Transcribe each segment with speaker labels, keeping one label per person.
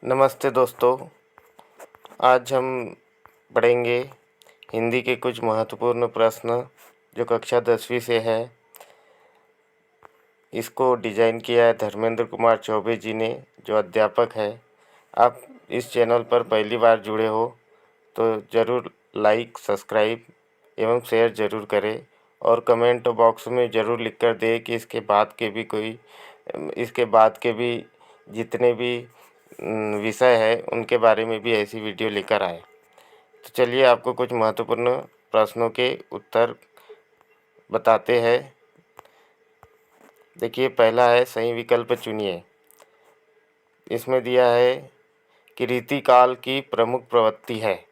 Speaker 1: नमस्ते दोस्तों। आज हम पढ़ेंगे हिंदी के कुछ महत्वपूर्ण प्रश्न जो कक्षा 10वीं से है। इसको डिज़ाइन किया है धर्मेंद्र कुमार चौबे जी ने, जो अध्यापक है। आप इस चैनल पर पहली बार जुड़े हो तो ज़रूर लाइक, सब्सक्राइब एवं शेयर ज़रूर करें और कमेंट बॉक्स में ज़रूर लिख कर दें कि इसके बाद के भी जितने भी विषय है उनके बारे में भी ऐसी वीडियो लेकर आए। तो चलिए आपको कुछ महत्वपूर्ण प्रश्नों के उत्तर बताते हैं। देखिए, पहला है सही विकल्प चुनिए। इसमें दिया है कि रीति काल की प्रमुख प्रवृत्ति है।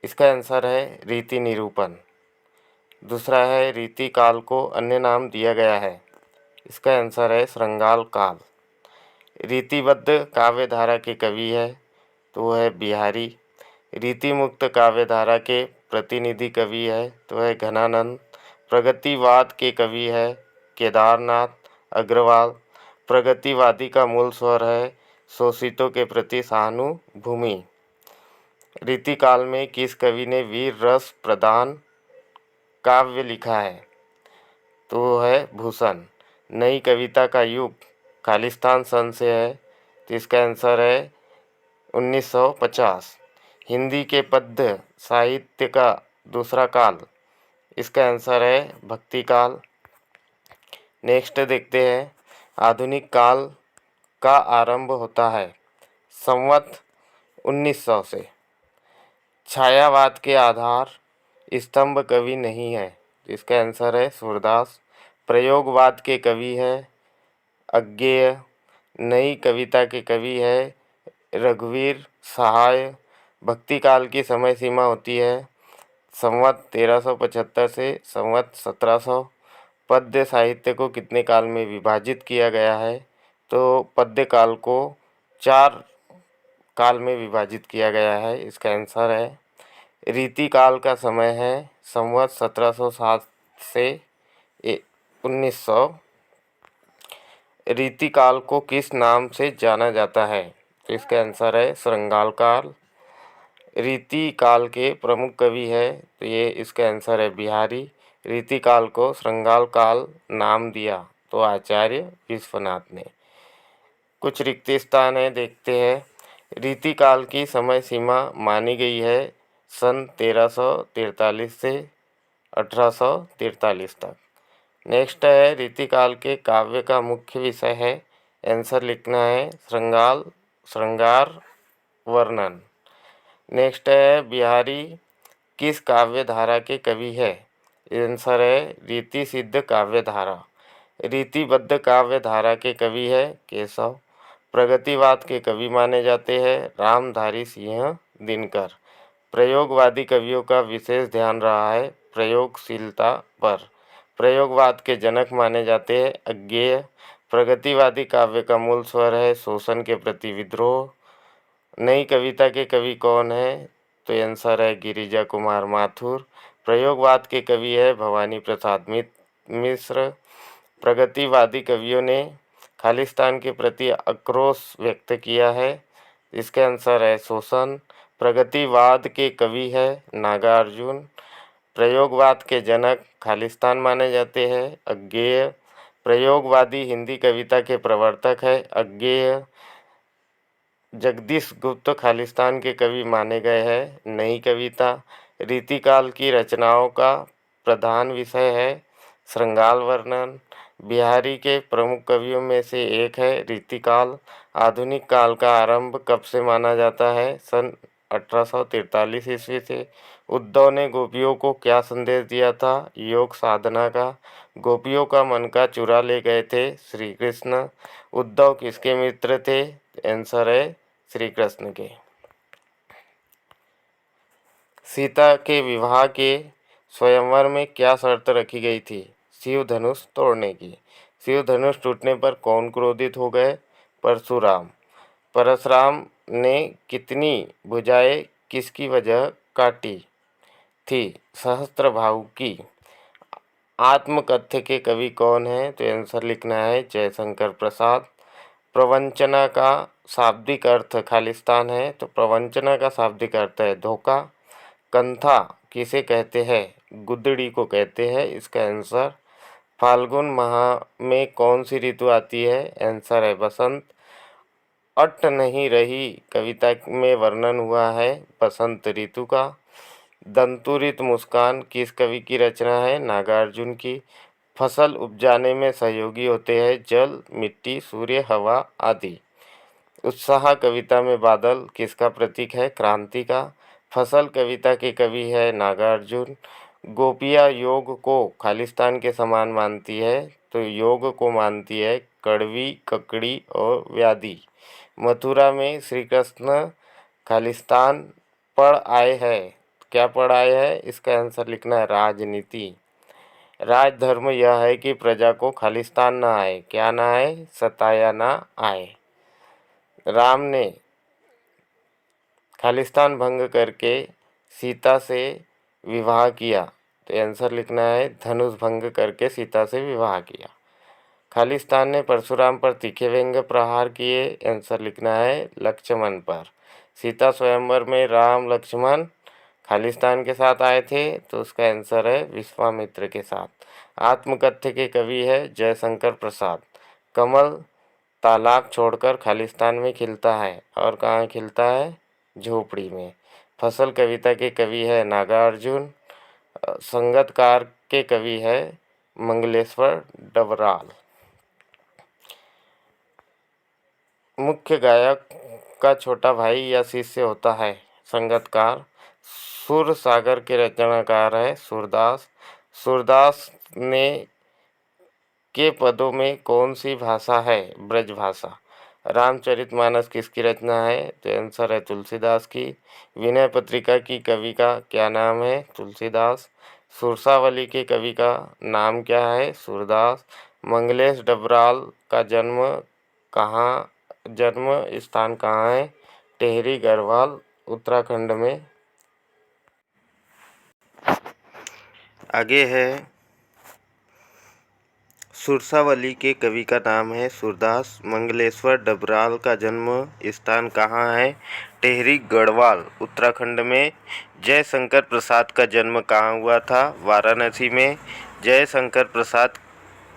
Speaker 1: इसका आंसर है रीति निरूपण। दूसरा है रीति काल को अन्य नाम दिया गया है। इसका आंसर है श्रृंगाल काल। रीतिबद्ध काव्य धारा के कवि है तो वह है बिहारी। रीति मुक्त काव्य धारा के प्रतिनिधि कवि है तो वह घनानंद। प्रगतिवाद के कवि है केदारनाथ अग्रवाल। प्रगतिवादी का मूल स्वर है शोषितों के प्रति सहानुभूमि। रीतिकाल में किस कवि ने वीर रस प्रधान काव्य लिखा है तो वो है भूषण। नई कविता का युग खालिस्तान सन से है तो इसका आंसर है 1950। हिंदी के पद्य साहित्य का दूसरा काल, इसका आंसर है भक्ति काल। नेक्स्ट देखते हैं, आधुनिक काल का आरंभ होता है संवत 1900 से। छायावाद के आधार स्तंभ कवि नहीं है तो इसका आंसर है सूरदास। प्रयोगवाद के कवि है अज्ञेय। नई कविता के कवि है रघुवीर सहाय। भक्ति काल की समय सीमा होती है संवत 1375 से संवत 1700। पद्य साहित्य को कितने काल में विभाजित किया गया है तो पद्य काल को 4 काल में विभाजित किया गया है। इसका आंसर है रीति काल का समय है संवत 1707 से 1900। रीति काल को किस नाम से जाना जाता है तो इसका आंसर है श्रृंगाल काल। रीति काल के प्रमुख कवि है तो ये इसका आंसर है बिहारी। रीति काल को श्रृंगाल काल नाम दिया तो आचार्य विश्वनाथ ने। कुछ रिक्त स्थान है, देखते हैं। रीति काल की समय सीमा मानी गई है सन 1343 से 1843 तक। नेक्स्ट है रीतिकाल के काव्य का मुख्य विषय है। आंसर लिखना है श्रृंगार वर्णन। नेक्स्ट है बिहारी किस काव्य धारा के कवि है। आंसर है रीति सिद्ध काव्य धारा। रीतिबद्ध काव्य धारा के कवि है केशव। प्रगतिवाद के कवि माने जाते हैं रामधारी सिंह दिनकर। प्रयोगवादी कवियों का विशेष ध्यान रहा है प्रयोगशीलता पर। प्रयोगवाद के जनक माने जाते हैं अज्ञेय। प्रगतिवादी काव्य का मूल स्वर है शोषण के प्रति विद्रोह। नई कविता के कवि कौन है तो आंसर है गिरिजा कुमार माथुर। प्रयोगवाद के कवि है भवानी प्रसाद मिश्र। प्रगतिवादी कवियों ने खालिस्तान के प्रति आक्रोश व्यक्त किया है, इसका आंसर है शोषण। प्रगतिवाद के कवि है नागार्जुन। प्रयोगवाद के जनक खालिस्तान माने जाते हैं अज्ञेय। प्रयोगवादी हिंदी कविता के प्रवर्तक है अज्ञेय। जगदीश गुप्त खालिस्तान के कवि माने गए हैं नई कविता। रीतिकाल की रचनाओं का प्रधान विषय है श्रृंगाल वर्णन। बिहारी के प्रमुख कवियों में से एक है रीतिकाल। आधुनिक काल का आरंभ कब से माना जाता है सन 1843 ईस्वी से। उद्धव ने गोपियों को क्या संदेश दिया था योग साधना का। गोपियों का मन का चुरा ले गए थे श्री कृष्ण। उद्धव किसके मित्र थे आंसर है श्री कृष्ण के। सीता के विवाह के स्वयंवर में क्या शर्त रखी गई थी शिव धनुष तोड़ने की। शिव धनुष टूटने पर कौन क्रोधित हो गए परशुराम। परशुराम ने कितनी भुजाएं किसकी वजह काटी थी सहस्त्रबाहु की। आत्मकथ्य के कवि कौन है तो आंसर लिखना है जयशंकर प्रसाद। प्रवंचना का शाब्दिक अर्थ खालिस्तान है तो प्रवंचना का शाब्दिक अर्थ है धोखा। कंथा किसे कहते हैं? गुदड़ी को कहते हैं। इसका आंसर फाल्गुन माह में कौन सी ऋतु आती है? आंसर है बसंत। अट नहीं रही कविता में वर्णन हुआ है बसंत ऋतु का। दंतुरित मुस्कान किस कवि की रचना है? नागार्जुन की। फसल उपजाने में सहयोगी होते हैं जल, मिट्टी, सूर्य, हवा आदि। उत्साह कविता में बादल किसका प्रतीक है? क्रांति का। फसल कविता के कवि है नागार्जुन। गोपियाँ योग को खालिस्तान के समान मानती है तो योग को मानती है कड़वी, ककड़ी और व्याधि। मथुरा में श्री कृष्ण खालिस्तान पढ़ आए हैं। क्या पढ़ आए हैं? इसका आंसर लिखना है राजनीति। राजधर्म यह है कि प्रजा को खालिस्तान ना आए। क्या ना आए? सताया ना आए। राम ने खालिस्तान भंग करके सीता से विवाह किया तो आंसर लिखना है धनुष भंग करके सीता से विवाह किया। खालिस्तान ने परशुराम पर तीखे व्यंग्य प्रहार किए। आंसर लिखना है लक्ष्मण पर। सीता स्वयंवर में राम लक्ष्मण खालिस्तान के साथ आए थे तो उसका आंसर है विश्वामित्र के साथ। आत्मकथ्य के कवि है जयशंकर प्रसाद। कमल तालाब छोड़कर खालिस्तान में खिलता है और कहाँ खिलता है? झोपड़ी में। फसल कविता के कवि है नागार्जुन। संगतकार के कवि है मंगलेश्वर डबराल। मुख्य गायक का छोटा भाई या शिष्य होता है संगतकार। सुर सागर के रचनाकार है सूरदास। सूरदास ने के पदों में कौन सी भाषा है? ब्रज भाषा। रामचरितमानस किसकी रचना है? तो आंसर है तुलसीदास की। विनय पत्रिका की कवि का क्या नाम है? तुलसीदास। सुरसावली के कवि का नाम क्या है? सूरदास। मंगलेश डबराल का जन्म स्थान कहाँ है? टेहरी गढ़वाल उत्तराखंड में। आगे है सुरसावली के कवि का नाम है सूरदास। मंगलेश्वर डबराल का जन्म स्थान कहाँ है? टेहरी गढ़वाल उत्तराखंड में। जयशंकर प्रसाद का जन्म कहाँ हुआ था? वाराणसी में। जयशंकर प्रसाद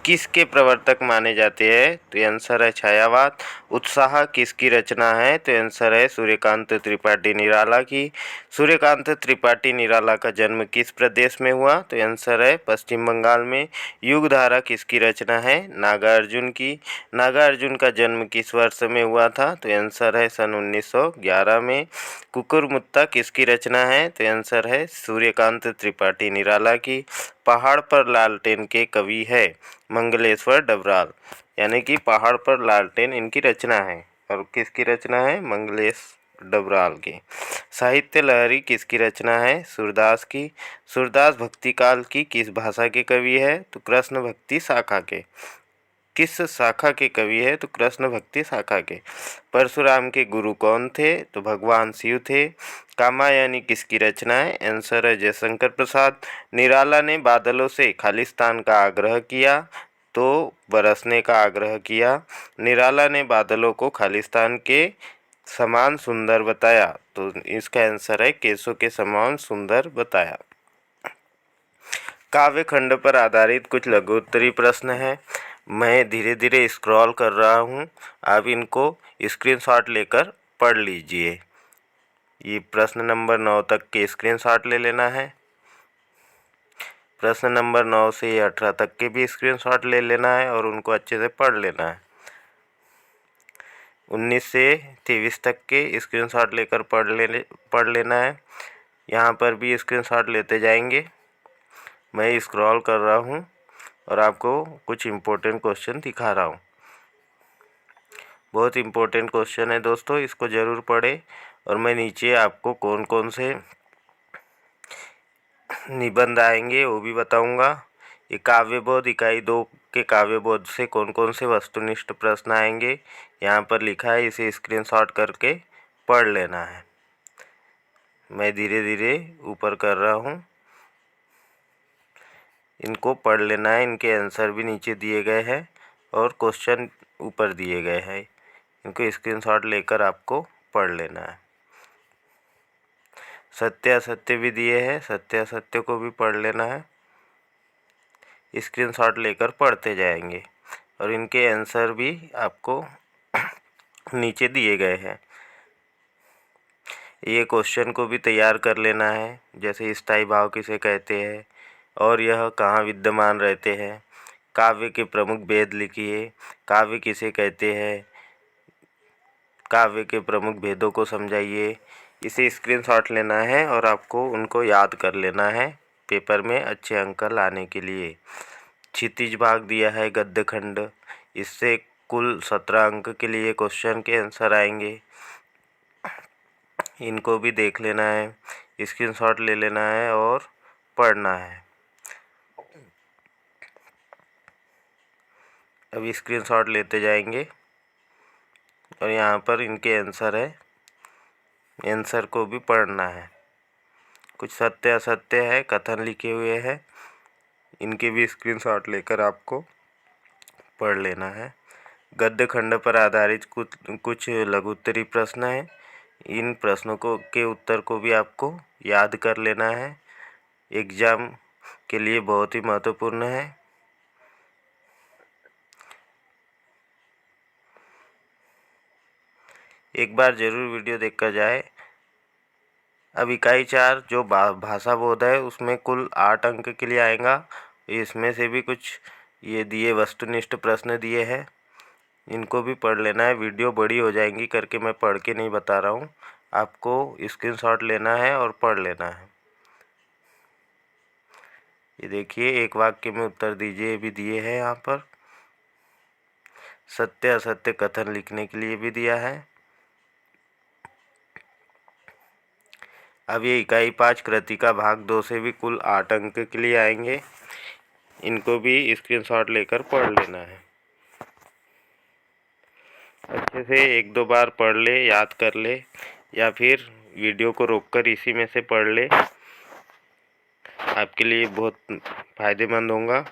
Speaker 1: किसके प्रवर्तक माने जाते हैं? तो आंसर है छायावाद। उत्साह किसकी रचना है? तो आंसर है सूर्यकांत त्रिपाठी निराला की। सूर्यकांत त्रिपाठी निराला का जन्म किस प्रदेश में हुआ? तो आंसर है पश्चिम बंगाल में। युगधारा किसकी रचना है? नागार्जुन की। नागार्जुन का जन्म किस वर्ष में हुआ था? तो आंसर है सन 1911 में। कुकुरमुत्ता किसकी रचना है? तो आंसर है सूर्यकांत त्रिपाठी निराला की। पहाड़ पर लालटेन के कवि है मंगलेश्वर डबराल, यानी कि पहाड़ पर लालटेन इनकी रचना है। और किसकी रचना है? मंगलेश डबराल की। साहित्य लहरी किसकी रचना है? सूरदास की। सूरदास भक्ति काल की किस भाषा के कवि है? तो कृष्ण भक्ति शाखा के। किस शाखा के कवि है? तो कृष्ण भक्ति शाखा के। परशुराम के गुरु कौन थे? तो भगवान शिव थे। कामायनी किसकी रचना है? आंसर है जयशंकर प्रसाद। निराला ने बादलों से खालिस्तान का आग्रह किया तो बरसने का आग्रह किया। निराला ने बादलों को खालिस्तान के समान सुंदर बताया तो इसका आंसर है केसों के समान सुंदर बताया। काव्य खंड पर आधारित कुछ लघुत्तरी प्रश्न हैं। मैं धीरे धीरे स्क्रॉल कर रहा हूँ, आप इनको स्क्रीनशॉट लेकर पढ़ लीजिए। ये प्रश्न नंबर 9 तक के स्क्रीनशॉट ले लेना है। प्रश्न नंबर 9 से 18 तक के भी स्क्रीनशॉट ले लेना है और उनको अच्छे से पढ़ लेना है। 19 से 23 तक के स्क्रीनशॉट लेकर पढ़ लेना है। यहाँ पर भी स्क्रीनशॉट लेते जाएंगे। मैं स्क्रॉल कर रहा हूँ और आपको कुछ इम्पोर्टेंट क्वेश्चन दिखा रहा हूँ। बहुत इम्पोर्टेंट क्वेश्चन है दोस्तों, इसको ज़रूर पढ़ें। और मैं नीचे आपको कौन कौन से निबंध आएंगे वो भी बताऊंगा। ये काव्यबोध इकाई 2 के काव्यबोध से कौन कौन से वस्तुनिष्ठ प्रश्न आएंगे यहाँ पर लिखा है, इसे स्क्रीनशॉट करके पढ़ लेना है। मैं धीरे धीरे ऊपर कर रहा हूँ, इनको पढ़ लेना है। इनके आंसर भी नीचे दिए गए हैं और क्वेश्चन ऊपर दिए गए हैं। इनको स्क्रीनशॉट लेकर आपको पढ़ लेना है। सत्य असत्य भी दिए हैं, सत्य असत्य को भी पढ़ लेना है। स्क्रीनशॉट लेकर पढ़ते जाएंगे और इनके आंसर भी आपको नीचे दिए गए हैं। ये क्वेश्चन को भी तैयार कर लेना है, जैसे स्थायी भाव किसे कहते हैं और यह कहाँ विद्यमान रहते हैं। काव्य के प्रमुख भेद लिखिए, काव्य किसे कहते हैं, काव्य के प्रमुख भेदों को समझाइए। इसे स्क्रीनशॉट लेना है और आपको उनको याद कर लेना है पेपर में अच्छे अंक लाने के लिए। क्षितिज भाग दिया है गद्य खंड, इससे कुल 17 अंक के लिए क्वेश्चन के आंसर आएंगे। इनको भी देख लेना है, स्क्रीनशॉट ले लेना है और पढ़ना है। अभी स्क्रीनशॉट लेते जाएंगे और यहाँ पर इनके आंसर है, आंसर को भी पढ़ना है। कुछ सत्य असत्य है, कथन लिखे हुए हैं, इनके भी स्क्रीनशॉट लेकर आपको पढ़ लेना है। गद्य खंड पर आधारित कुछ लघुत्तरी प्रश्न हैं, इन प्रश्नों के उत्तर को भी आपको याद कर लेना है, एग्ज़ाम के लिए बहुत ही महत्वपूर्ण है। एक बार ज़रूर वीडियो देखकर जाए। अब इकाई 4 जो भाषा बोध है उसमें कुल 8 अंक के लिए आएगा। इसमें से भी कुछ ये दिए वस्तुनिष्ठ प्रश्न दिए हैं, इनको भी पढ़ लेना है। वीडियो बड़ी हो जाएंगी करके मैं पढ़ के नहीं बता रहा हूँ, आपको स्क्रीनशॉट लेना है और पढ़ लेना है। ये देखिए, एक वाक्य में उत्तर दीजिए भी दिए हैं यहाँ पर। सत्य असत्य कथन लिखने के लिए भी दिया है। अब ये इकाई 5 कृति का भाग 2 से भी कुल 8 अंक के लिए आएंगे, इनको भी स्क्रीनशॉट लेकर पढ़ लेना है। अच्छे से 1-2 बार पढ़ ले, याद कर ले, या फिर वीडियो को रोककर इसी में से पढ़ ले, आपके लिए बहुत फायदेमंद होगा।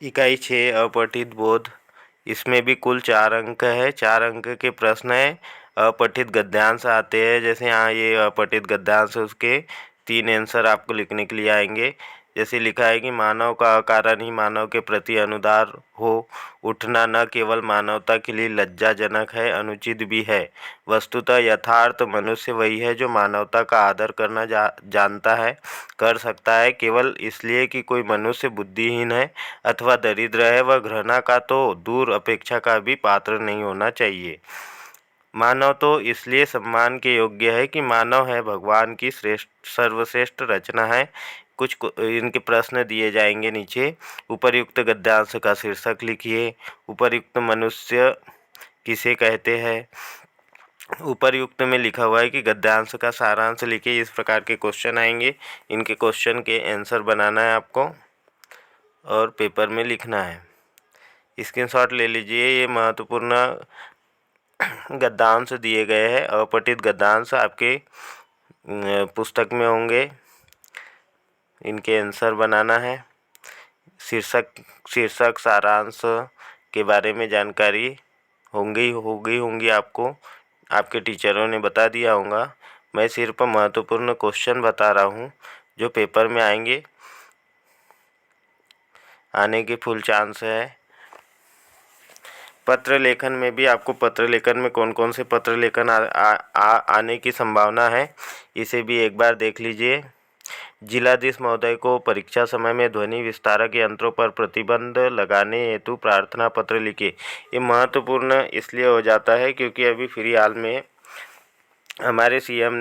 Speaker 1: इकाई 6 अपठित बोध, इसमें भी कुल 4 अंक है, 4 अंक के प्रश्न है। अपठित गद्यांश आते हैं, जैसे यहाँ ये अपठित गद्यांश है, उसके 3 आंसर आपको लिखने के लिए आएंगे। जैसे लिखा है कि मानव का अकारण ही मानव के प्रति अनुदार हो उठना न केवल मानवता के लिए लज्जाजनक है, अनुचित भी है। वस्तुतः यथार्थ मनुष्य वही है जो मानवता का आदर करना जानता है, कर सकता है। केवल इसलिए कि कोई मनुष्य बुद्धिहीन है अथवा दरिद्र है, वह घृणा का तो दूर अपेक्षा का भी पात्र नहीं होना चाहिए। मानव तो इसलिए सम्मान के योग्य है कि मानव है भगवान की सर्वश्रेष्ठ रचना है। कुछ इनके प्रश्न दिए जाएंगे नीचे। उपर्युक्त गद्यांश का शीर्षक लिखिए। उपर्युक्त मनुष्य किसे कहते हैं। उपर्युक्त में लिखा हुआ है कि गद्यांश का सारांश लिखिए। इस प्रकार के क्वेश्चन आएंगे, इनके क्वेश्चन के आंसर बनाना है आपको और पेपर में लिखना है। स्क्रीनशॉट ले लीजिए। ये महत्वपूर्ण गद्यांश दिए गए हैं, अपठित गद्यांश आपके पुस्तक में होंगे, इनके आंसर बनाना है। शीर्षक सारांश के बारे में जानकारी होगी आपको, आपके टीचरों ने बता दिया होगा। मैं सिर्फ महत्वपूर्ण क्वेश्चन बता रहा हूँ जो पेपर में आएंगे, आने की फुल चांस है। पत्र लेखन में भी आपको पत्र लेखन में कौन कौन से पत्र लेखन आने की संभावना है, इसे भी एक बार देख लीजिए। जिलाधीश महोदय को परीक्षा समय में ध्वनि विस्तारक यंत्रों पर प्रतिबंध लगाने हेतु प्रार्थना पत्र लिखे। ये महत्वपूर्ण इसलिए हो जाता है क्योंकि अभी फिलहाल में हमारे सीएम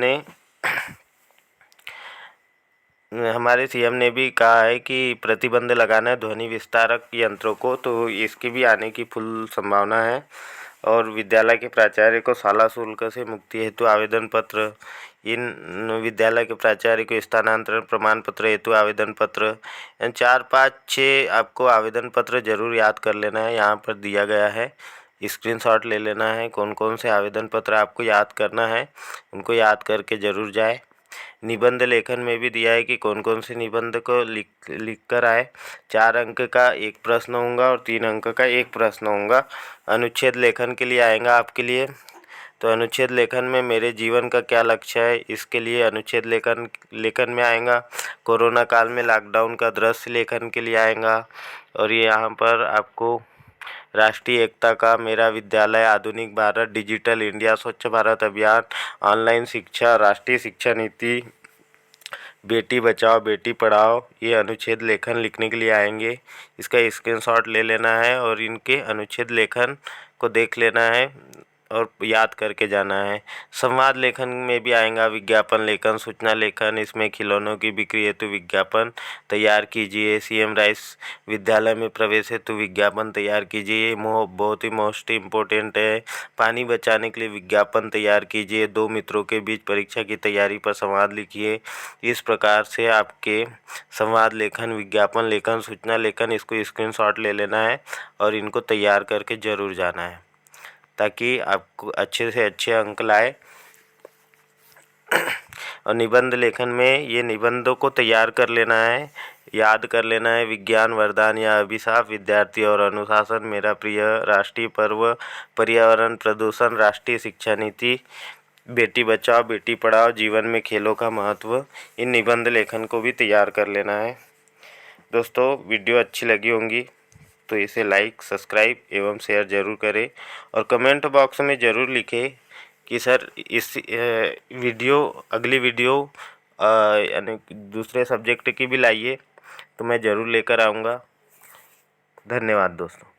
Speaker 1: ने भी कहा है कि प्रतिबंध लगाना है ध्वनि विस्तारक यंत्रों को, तो इसके भी आने की फुल संभावना है। और विद्यालय के प्राचार्य को शाला शुल्क से मुक्ति हेतु आवेदन पत्र, इन विद्यालय के प्राचार्य को स्थानांतरण प्रमाण पत्र हेतु आवेदन पत्र, 4, 5, 6 आपको आवेदन पत्र जरूर याद कर लेना है, यहाँ पर दिया गया है। स्क्रीनशॉट ले लेना है। कौन कौन से आवेदन पत्र आपको याद करना है, उनको याद करके ज़रूर जाए। निबंध लेखन में भी दिया है कि कौन कौन से निबंध को लिख कर आए। 4 अंक का एक प्रश्न होगा और 3 अंक का एक प्रश्न होगा। अनुच्छेद लेखन के लिए आएगा आपके लिए। तो अनुच्छेद लेखन में मेरे जीवन का क्या लक्ष्य है, इसके लिए अनुच्छेद लेखन में आएगा। कोरोना काल में लॉकडाउन का दृश्य लेखन के लिए आएगा। और ये यहाँ पर आपको राष्ट्रीय एकता का, मेरा विद्यालय, आधुनिक भारत, डिजिटल इंडिया, स्वच्छ भारत अभियान, ऑनलाइन शिक्षा, राष्ट्रीय शिक्षा नीति, बेटी बचाओ बेटी पढ़ाओ, ये अनुच्छेद लेखन लिखने के लिए आएंगे। इसका स्क्रीनशॉट ले लेना है और इनके अनुच्छेद लेखन को देख लेना है और याद करके जाना है। संवाद लेखन में भी आएगा विज्ञापन लेखन, सूचना लेखन। इसमें खिलौनों की बिक्री हेतु विज्ञापन तैयार कीजिए। सीएम राइस विद्यालय में प्रवेश हेतु विज्ञापन तैयार कीजिए। ये बहुत ही मोस्ट इम्पोर्टेंट है। पानी बचाने के लिए विज्ञापन तैयार कीजिए। 2 मित्रों के बीच परीक्षा की तैयारी पर संवाद लिखिए। इस प्रकार से आपके संवाद लेखन, विज्ञापन लेखन, सूचना लेखन, इसको स्क्रीनशॉट ले लेना है और इनको तैयार करके ज़रूर जाना है, ताकि आपको अच्छे से अच्छे अंक लाए। और निबंध लेखन में ये निबंधों को तैयार कर लेना है, याद कर लेना है। विज्ञान वरदान या अभिशाप, विद्यार्थी और अनुशासन, मेरा प्रिय, राष्ट्रीय पर्व, पर्यावरण प्रदूषण, राष्ट्रीय शिक्षा नीति, बेटी बचाओ बेटी पढ़ाओ, जीवन में खेलों का महत्व। इन निबंध लेखन को भी तैयार कर लेना है। दोस्तों, वीडियो अच्छी लगी होंगी तो इसे लाइक, सब्सक्राइब एवं शेयर ज़रूर करें और कमेंट बॉक्स में ज़रूर लिखें कि सर इस अगली वीडियो यानी दूसरे सब्जेक्ट की भी लाइए, तो मैं ज़रूर लेकर आऊँगा। धन्यवाद दोस्तों।